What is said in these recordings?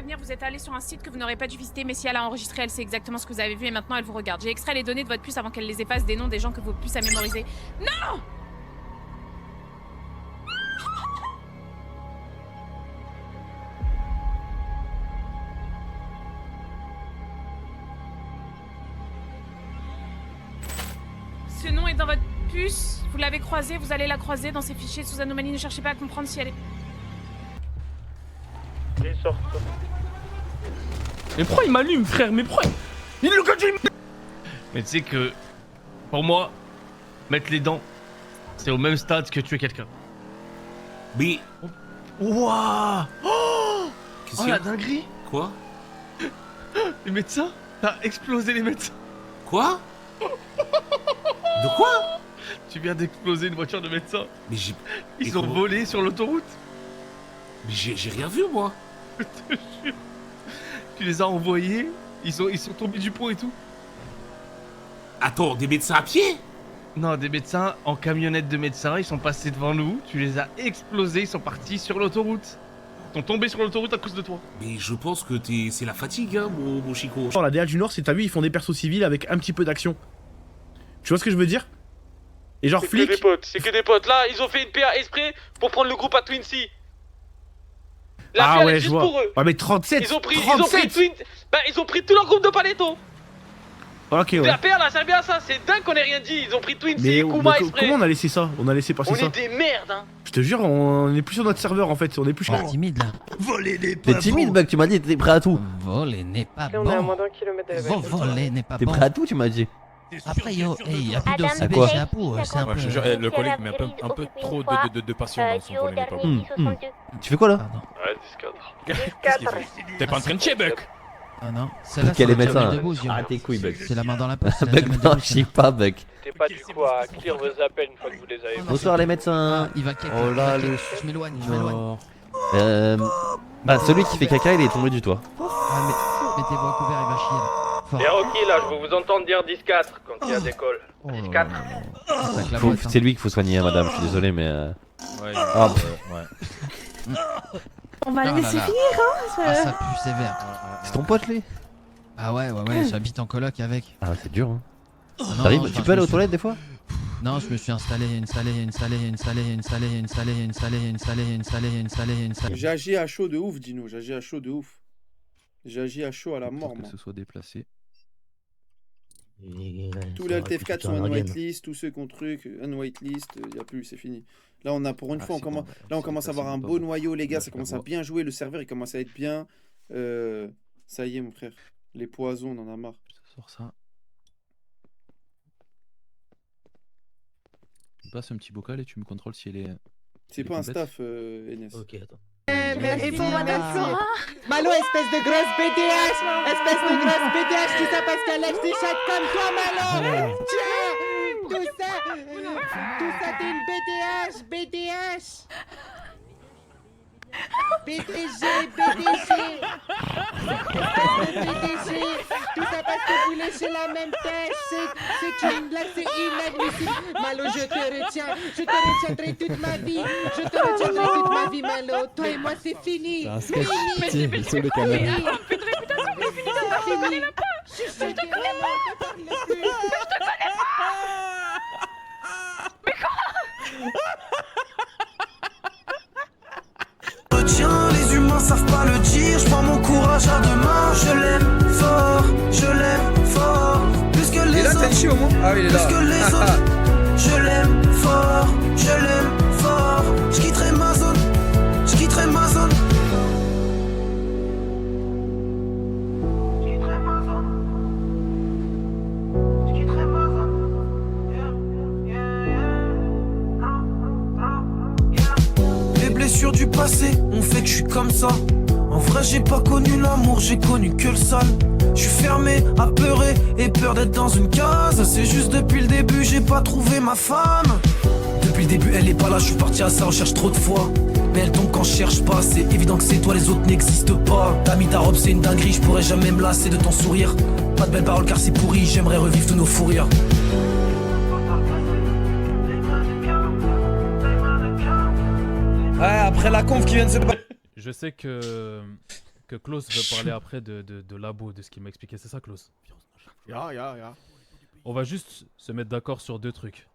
prévenir, vous êtes allé sur un site que vous n'aurez pas dû visiter, mais si elle a enregistré, elle sait exactement ce que vous avez vu et maintenant elle vous regarde. J'ai extrait les données de votre puce avant qu'elle les efface des noms des gens que vos puces a mémorisés. Non! Ce nom est dans votre puce, vous l'avez croisé, vous allez la croiser dans ces fichiers sous anomalie, ne cherchez pas à comprendre si elle est... Mais pourquoi il m'allume, frère? Mais pourquoi il le continue? Mais tu sais que, pour moi, mettre les dents, c'est au même stade que tuer quelqu'un. Mais... Wouah! Oh, Qu'est-ce oh qu'il y a? la dinguerie! Quoi? Les médecins? T'as explosé les médecins! Quoi? De quoi? Tu viens d'exploser une voiture de médecins. Mais j'ai... Ils ont volé sur l'autoroute. Mais j'ai rien vu, moi. Je te jure. Tu les as envoyés, ils sont tombés du pont et tout. Attends, des médecins à pied? Non, des médecins en camionnette de médecins, ils sont passés devant nous, tu les as explosés, ils sont partis sur l'autoroute. Ils sont tombés sur l'autoroute à cause de toi. Mais je pense que c'est la fatigue, hein, mon Chico. La DA du Nord, c'est t'as vu, ils font des persos civils avec un petit peu d'action. Tu vois ce que je veux dire? Et genre C'est flic. que des potes, c'est que des potes. Là, ils ont fait une PA exprès pour prendre le groupe à Twincy. La PA, Ah elle est ouais, je juste vois. pour eux. Ouais, mais 37 Ils ont pris Twin... ils ont pris tout leur groupe de Paletto. Ok, ouais. La PA là, ça servait à ça. C'est dingue qu'on ait rien dit. Ils ont pris Twincy, Mais Kuma exprès. comment on a laissé ça? On a laissé passer On ça. est des merdes, hein. Je te jure, on est plus sur notre serveur en fait, on est plus... Oh, timide là. T'es timide, Bug, tu m'as dit, t'es prêt à tout. Voler n'est pas Là, on est à bon. moins d'1 kilomètre de la vague. Voler n'est pas T'es bon. prêt à tout, tu m'as dit. Après, yo, hey, y'a plus Adam d'OCB, quoi j'ai à peau, c'est un Ouais, peu... je te jure, le collègue met un peu trop de passion dans son volet, mais pas bon. Tu fais quoi là? Pardon. Ouais, 10-4. Qu'est-ce qu'il fait? T'es pas en train de chier, Buck? Ah non, celle-là, Quel c'est est la médecin, jamais là? debout, yo. Arrête tes couilles, Bug. C'est la main dans la poche, c'est la Bug, jamais non, debout, je chie pas, Bug. T'es pas du coup à clear vos appels une fois que vous les avez. Bonsoir les médecins. Ah, il va caca. Oh là, le... Je m'éloigne, je m'éloigne. Bah, celui qui fait caca, il est tombé du toit. Ah, mais mettez-vous à couvert, il va chier là. Fort. Et ok, là, je veux vous entendre dire 10-4 quand il y a des calls. Oh là 10-4. là. Attaque la Faut- boîte, hein. C'est lui qu'il faut soigner, hein, madame, je suis désolé, mais... Ouais, Ah, ouais. On va Oh le là laisser là. finir, hein Ah, ça pue sévère. C'est ton pote, lui? Ah ouais, j'habite en coloc avec. Ah, c'est dur, hein. Ah non, T'arrives, enfin, tu je peux aller me aux suis- toilettes des fois? Non, je me suis installé. J'ai agi à chaud de ouf, Dino. J'ai agi à chaud de ouf. J'ai agi à chaud à la mort, Que moi. ce soit déplacé. Tous les LTF4 sont un whitelist, tous ceux qui ont truc, un whitelist, y a plus, c'est fini. Là, on a pour une fois, on commence à avoir un beau noyau, les gars. Ça commence à bien jouer. Le serveur, il commence à être bien. Ça y est, mon frère. Les poisons, on en a marre. Je te sors ça. Tu passes un petit bocal et tu me contrôles si elle est... C'est pas un staff, Enes. Ok, attends. Et pour Madame Flora Malo, espèce de grosse BDH! Espèce de grosse BDH, tout ça parce qu'elle lève des chattes comme toi, Malo! Tiens! Tout ça, t'es une BDH! BDH! BDG! BDG! BDG! Tout ça parce que vous léchez la même tâche! C'est une blague, c'est inadmissible! Malo, je te retiendrai toute ma vie! Je te retiendrai toute ma vie, Malo! Toi et moi, c'est fini! Fini! Mais Sur le canal. mais attends, fais de réputation, mais fini, on te connaît même pas. Je te connais pas! Retiens, les humains savent pas le dire. Je prends mon courage à deux mains. Je l'aime fort. Plus que les autres. Tenchi au moins. Ah oui, il est là. Plus que les autres. Je l'aime fort. Je quitterai ma zone. Je quitterai ma zone. Les blessures du passé ont fait que je suis comme ça. En vrai j'ai pas connu l'amour, j'ai connu que le sale. Je suis fermé, apeuré et peur d'être dans une case. C'est juste depuis le début j'ai pas trouvé ma femme. Depuis le début elle est pas là, je suis parti à sa recherche trop de fois. Mais elle tombe quand je cherche pas, c'est évident que c'est toi, les autres n'existent pas. T'as mis ta robe, c'est une dinguerie, je pourrais jamais me lasser de ton sourire. Pas de belles paroles car c'est pourri, j'aimerais revivre tous nos fous rires. Ouais, après la conf qui vient de se... Je sais que que Klaus veut parler après de Labo, de ce qu'il m'a expliqué. C'est ça, Klaus? Ya. On va juste se mettre d'accord sur 2 trucs.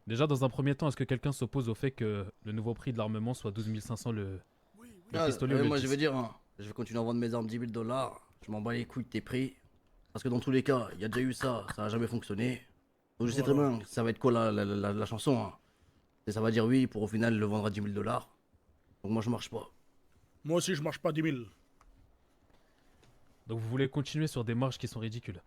Déjà, dans un premier temps, est-ce que quelqu'un s'oppose au fait que le nouveau prix de l'armement soit 12 500 le pistolet ou le Moi, je tis? veux dire, hein, je vais continuer à vendre mes armes 10 000 $. Je m'en bats les couilles de tes prix. Parce que dans tous les cas, il y a déjà eu ça a jamais fonctionné. Donc je sais très bien, ça va être quoi la chanson. Hein. Et ça va dire oui pour au final le vendre à 10 000 $. Donc moi, je marche pas. Moi aussi, je marche pas 10 000. Donc vous voulez continuer sur des marges qui sont ridicules?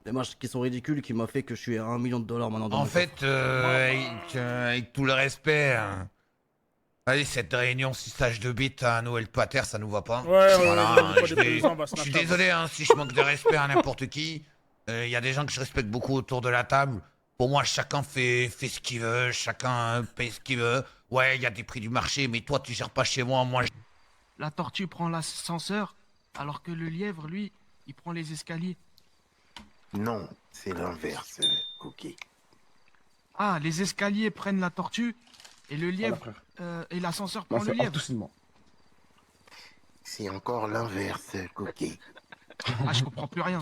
Des marges qui sont ridicules, qui m'a fait que je suis à $1 million maintenant dans En mon fait, avec tout le respect, hein, allez, cette réunion 6 stages de bite à Noël Pater, ça nous va pas. Voilà, je suis désolé hein, si je manque de respect à n'importe qui. Il y a des gens que je respecte beaucoup autour de la table. Pour moi, chacun fait ce qu'il veut, chacun paye ce qu'il veut. Ouais, il y a des prix du marché, mais toi, tu gères pas chez moi. La tortue prend l'ascenseur, alors que le lièvre, lui, il prend les escaliers. Non, c'est l'inverse, Cookie. Ah, les escaliers prennent la tortue, et le lièvre, et l'ascenseur prend le lièvre. C'est encore l'inverse, Cookie. Ah, je comprends plus rien.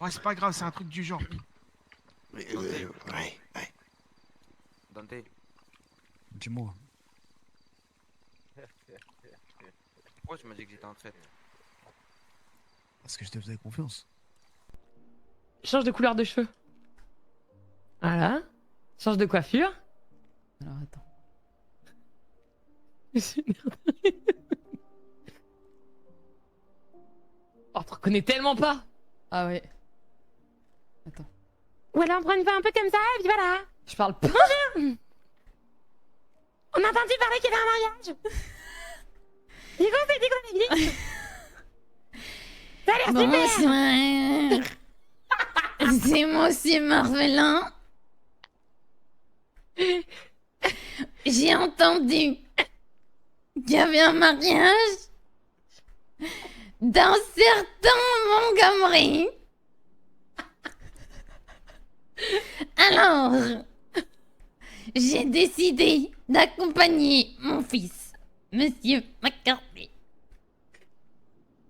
Ouais, c'est pas grave, c'est un truc du genre. Ouais. Dante. Dis-moi. Pourquoi tu m'as dit que j'étais en traite? Parce que je te faisais confiance. Change de couleur de cheveux. Voilà. Change de coiffure. Alors attends. Je suis énervée. Oh, tu reconnais tellement pas. Ah ouais. Attends. Ou alors on prend une voix un peu comme ça, et puis voilà. Je parle pas. Bonjour. On a entendu parler qu'il y avait un mariage. Du coup, c'est quoi la vie? Ça a l'air super. C'est Monsieur Marvelin. J'ai entendu qu'il y avait un mariage d'un certain Montgomery. Alors, j'ai décidé d'accompagner mon fils, Monsieur McCarthy.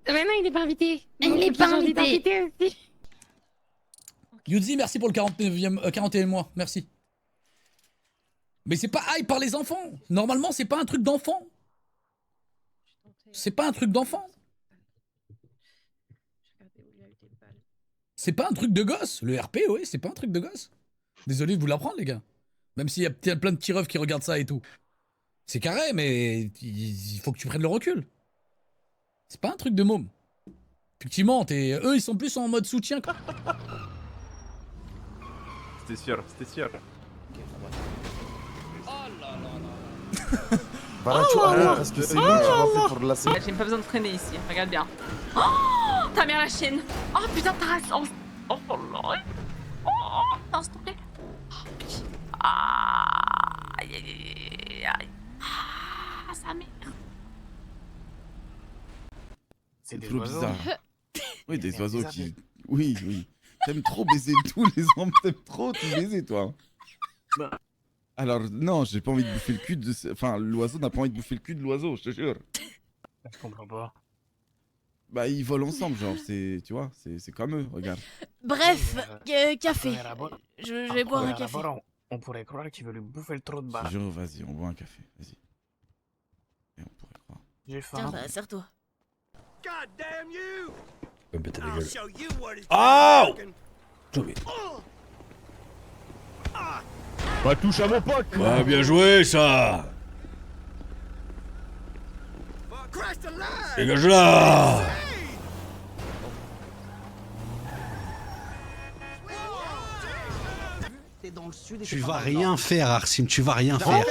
Mais non, il n'est pas invité. Il est pas invité. Aussi. Yuzi, merci pour le 41e mois, merci. Mais c'est pas hype par les enfants. Normalement, c'est pas un truc d'enfant. C'est pas un truc d'enfant. C'est pas un truc de gosse. Le RP, oui, c'est pas un truc de gosse. Désolé de vous l'apprendre, les gars. Même s'il y a plein de petits refs qui regardent ça et tout. C'est carré, mais il faut que tu prennes le recul. C'est pas un truc de môme. Effectivement, eux, ils sont plus en mode soutien. C'était sûr. Bah tu arrêtes parce que c'est bon, tu vas faire pour la scène. J'ai pas besoin de freiner ici, regarde bien. Oh, ta mère la chienne. Oh putain, ta race. Oh là. Oh, non, s'il te plaît. Aïe. Ah, sa mère. C'est trop bizarre. Oui, des oiseaux qui... Oui. T'aimes trop baiser tous les hommes, t'aimes trop tout baiser, toi. Alors, non, j'ai pas envie de bouffer le cul de... Enfin, l'oiseau n'a pas envie de bouffer le cul de l'oiseau, je te jure. Je comprends pas. Bah, ils volent ensemble, genre, c'est... Tu vois, c'est comme eux, regarde. Bref, café. Je vais boire un café. On pourrait croire qu'il veut lui bouffer le trou de balle. Je te jure, vas-y, on boit un café, vas-y. Et on pourrait croire. J'ai faim. Tiens, sers-toi. Ouais, bah, t'as la gueule. Oh! Bah, touche à mon pote. Bah, bien joué, ça. Dégage là. Tu vas rien faire, Arsim, tu vas rien faire.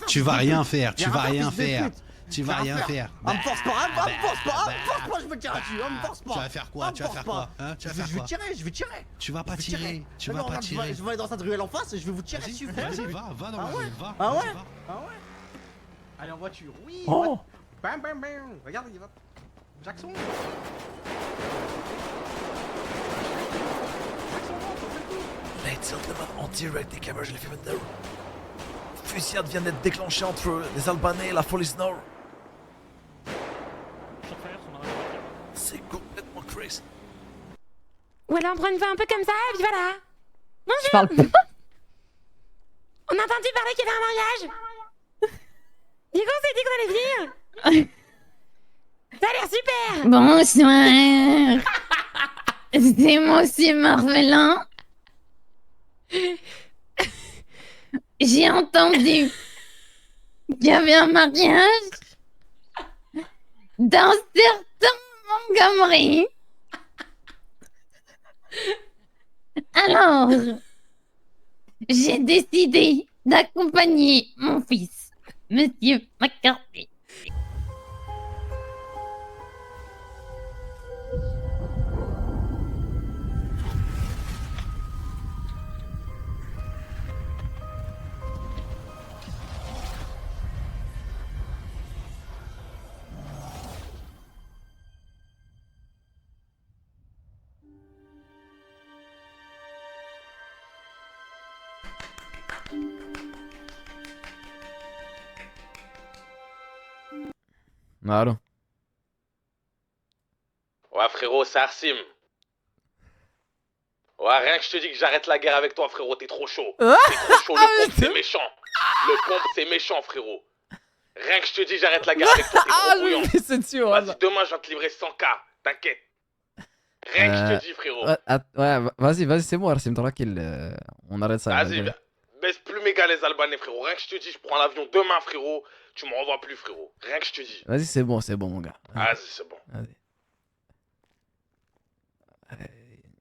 Tu vas rien faire. Tu vas rien faire. Tu vas rien faire. On me force pas, je me tire dessus, on me force pas. Tu vas faire quoi? Tu vas faire quoi? Tu vas faire quoi? Je vais tirer. Tu vas pas tirer. Tu vas pas tirer. Je vais aller dans cette ruelle en face et je vais vous tirer dessus. Vas-y, va dans la rue, va. Ah ouais? Allez en voiture, oui. Oh. Bam. Regarde, il va. Jackson. Nate en direct des caméras, je l'ai fait maintenant. Fusillade vient d'être déclenchée entre les Albanais et la police Nord. c'est complètement crazy. Ou alors on prend une voix un peu comme ça, et puis voilà. Bonjour. Je parle pas. On a entendu parler qu'il y avait un mariage. Du coup, on s'est dit qu'on allait venir. Ça a l'air super. Bonsoir. C'est Monsieur Marvelin. J'ai entendu qu'il y avait un mariage d'un certain Montgomery. Alors, j'ai décidé d'accompagner mon fils, Monsieur McCarthy. Allô. Ouais, frérot, c'est Arsim. Ouais, rien que je te dis que j'arrête la guerre avec toi, frérot, t'es trop chaud. T'es trop chaud, le pompe, c'est méchant. Le pompe, c'est méchant, frérot. Rien que je te dis, j'arrart la guerre avec toi, t'es trop bouillant. Vas-y, demain, je viens te livrer 100K, t'inquiète. Rien que je te dis, frérot. Ouais, vas-y, c'est bon, Arsim, tranquille. On arrête ça. Vas-y, baisse plus méga les Albanais, frérot. Rien que je te dis, je prends l'avion demain, frérot. Tu me revois plus, frérot. Rien que je te dis. Vas-y, c'est bon, mon gars. Vas-y, c'est bon. Vas-y.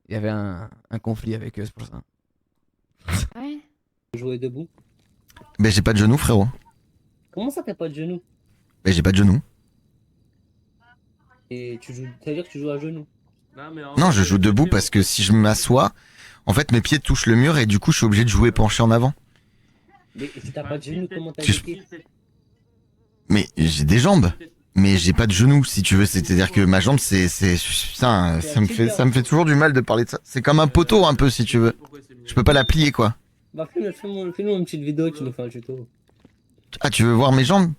Il y avait un conflit avec eux, c'est pour ça. Ouais. Jouer debout. Mais j'ai pas de genoux, frérot. Comment ça, t'as pas de genoux? Mais j'ai pas de genoux. Et tu joues. Ça veut dire que tu joues à genoux? Non, je joue debout parce que si je m'assois, en fait mes pieds touchent le mur et du coup je suis obligé de jouer penché en avant. Mais si t'as pas de genoux, comment t'as des pieds? Mais j'ai des jambes, mais j'ai pas de genoux si tu veux. C'est-à-dire que ma jambe, ça me fait toujours du mal de parler de ça. C'est comme un poteau un peu si tu veux. Je peux pas la plier quoi. Bah fais-nous une petite vidéo, tu nous fais un tuto. Ah, tu veux voir mes jambes?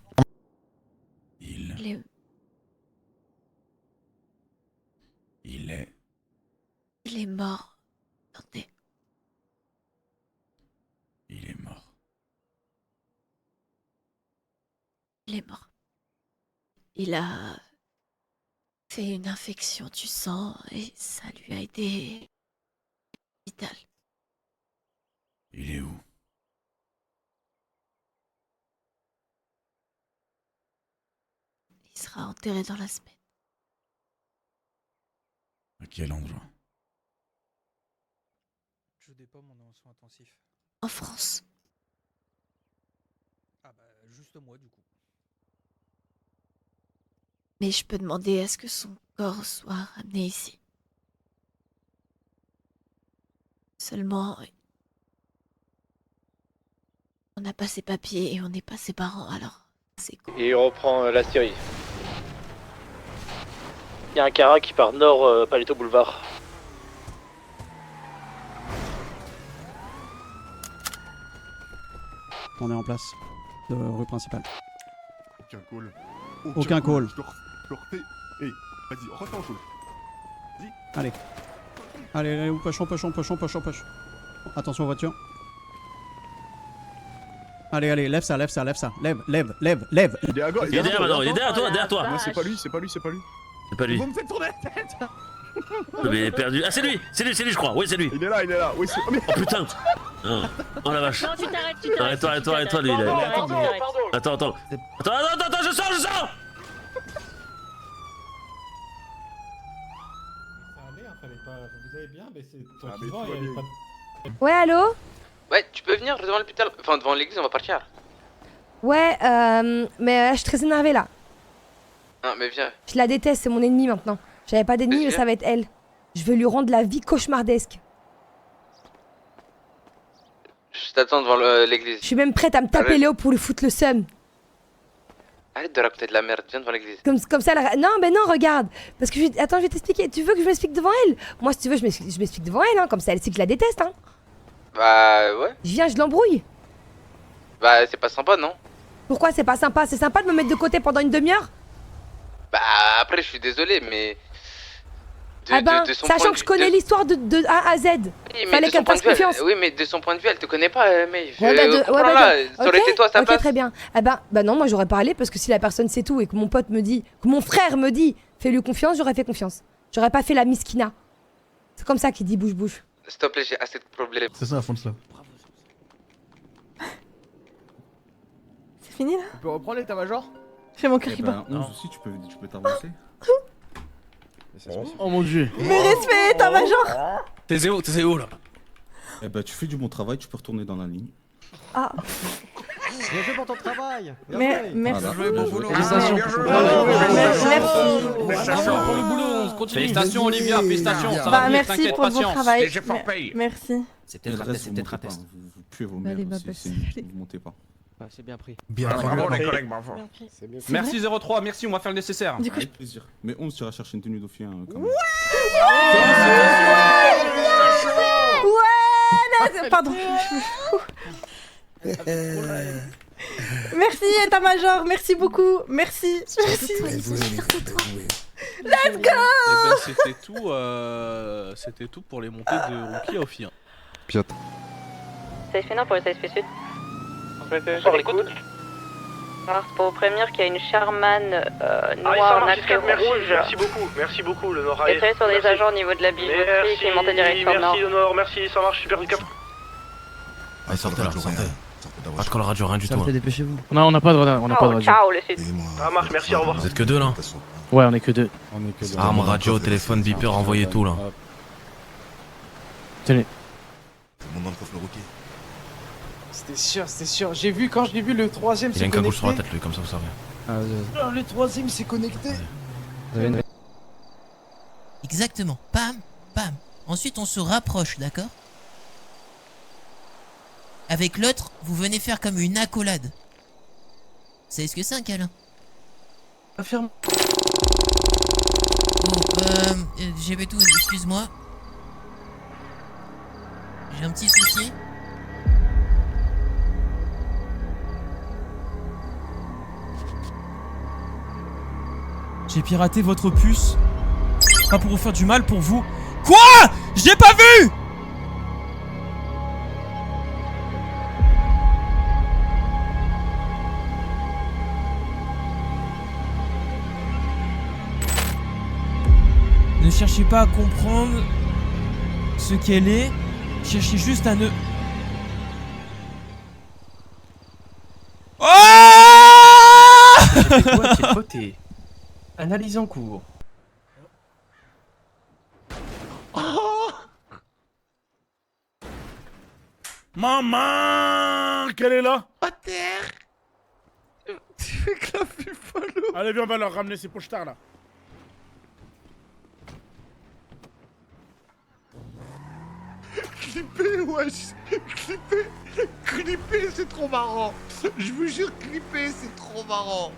Il est mort. Attendez. Il est mort. Il est mort. Il a fait une infection du sang et ça lui a aidé. Vital. Il est où? Il sera enterré dans la semaine. À quel endroit? Je dépose mon soin intensif. En France. Ah bah juste moi du coup. Mais je peux demander à ce que son corps soit ramené ici. Seulement, on n'a pas ses papiers et on n'est pas ses parents, alors c'est cool. Et il reprend la Syrie. Il y a un Cara qui part nord, Palito Boulevard. On est en place. Rue principale. Aucun call. Aucun call. Je te refais. Hey, vas-y, refais en call. Vas-y. Allez. Allez, push. Attention aux voitures. Allez, lève ça. Lève. Il est à gauche. Il est derrière maintenant, il est derrière toi. Non, c'est pas lui. C'est pas lui. Vous me faites tourner la tête. Mais il est perdu. Ah, c'est lui, je crois. Oui, c'est lui. Il est là. Oui, c'est... Oh putain. Oh la vache. Non, tu t'arrêtes. Arrête-toi, lui. Attends, je sors. Ça allait, fallait pas. Vous avez bien baissé. Toi qui vends, il y avait pas de. Ouais, allô? Ouais, tu peux venir devant l'hôpital. Enfin, devant l'église, on va partir. Ouais, mais je suis très énervée là. Non, mais viens. Je la déteste, c'est mon ennemi maintenant. J'avais pas d'ennemi, mais ça va être elle. Je veux lui rendre la vie cauchemardesque. Je t'attends devant l'église. Je suis même prête à me taper Léo pour lui foutre le seum. Arrête de raconter de la merde, viens devant l'église. Comme ça, non, mais non, regarde. Parce que attends, je vais t'expliquer. Tu veux que je m'explique devant elle? Moi, si tu veux, je m'explique devant elle, hein. Comme ça, elle sait que je la déteste, hein. Bah, ouais. Je viens, je l'embrouille. Bah, c'est pas sympa, non? Pourquoi c'est pas sympa? C'est sympa de me mettre de côté pendant une demi-heure? Bah, après, je suis désolé, mais. Ah ben, sachant que je connais l'histoire de A à Z. Fallait qu'elle fasse confiance. Oui, mais de son point de vue, elle te connaît pas, mais Ouais, bah, ça aurait été toi à sa place. Ok, très bien. Ah ben, bah non, moi j'aurais pas allé parce que si la personne sait tout et que mon pote me dit, que mon frère me dit, fais-lui confiance, j'aurais fait confiance. J'aurais pas fait la miskina. C'est comme ça qu'il dit bouge. S'il te plaît, j'ai assez de problèmes. C'est ça, à fond de cela. C'est fini là? Tu peux reprendre l'état-major? Fais mon cœur qui bat. 11 aussi, tu peux t'avancer. Oh mon dieu. Mais respect, état-major. T'es où là? Eh ben, tu fais du bon travail, tu peux retourner dans la ligne. Ah. Bien joué pour ton travail. Merci. Voilà, bien joué. Félicitations. Félicitations pour le boulot, on continue. Félicitations Olivia, félicitations. Ça va Bah venir, merci t'inquiète, pour votre patience. travail. Les efforts payent. Merci. C'est peut-être un test, c'est peut-être un test. Vous puez vos mères Allez, ma aussi, belle, c'est nul, vous montez pas. C'est bien pris. Bien, bravo les collègues, bravo. Merci 03, merci, on va faire le nécessaire. Du coup, Avec plaisir. Mais 11, tu iras chercher une tenue dauphine quand même. Ouais, pardon. Merci état-major, merci beaucoup, merci. Let's go. C'était tout pour les montées de Rookie à Ophi. Piotr. Safe Nord pour le Safe Sud. Bonsoir, l'écoute. Alors, c'est pour vous prévenir qu'il y a une Sherman noire nacrée rouge. Merci beaucoup, le Nord. Et très sur des agents au niveau de la bijouterie qui est montée direct sur le nord. le Nord, merci, ça marche, super du cap. Allez, sortez là, sortez. Pas de call radio, rien du tout. Dépêchez-vous. Non, on n'a pas de radio. Ciao, le Sud. Ça marche, merci, au revoir. Vous êtes que deux là? Ouais, on est que deux. Arme, Ah, radio, téléphone, beeper, envoyez tout là. Tenez. Mon nom de coffre le Rookie. C'était sûr. Quand j'ai vu le troisième Il a une cagoule sur la tête lui, comme ça vous savez. Le troisième s'est connecté. Exactement. Pam, pam. Ensuite, on se rapproche, d'accord? Avec l'autre, vous venez faire comme une accolade. Vous savez ce que c'est un câlin? Affirme. Bon, j'avais tout, excuse-moi. J'ai un petit souci. J'ai piraté votre puce. Pas pour vous faire du mal, pour vous. Quoi? J'ai pas vu! Ne cherchez pas à comprendre ce qu'elle est. Cherchez juste à ne... Voté. Analyse en cours. Maman, quelle est là? Pater. Tu fais que la follow. Allez, viens, on va leur ramener ces pochetars là. Clipper, wesh. Clipper, c'est trop marrant. Je vous jure, clipper, c'est trop marrant.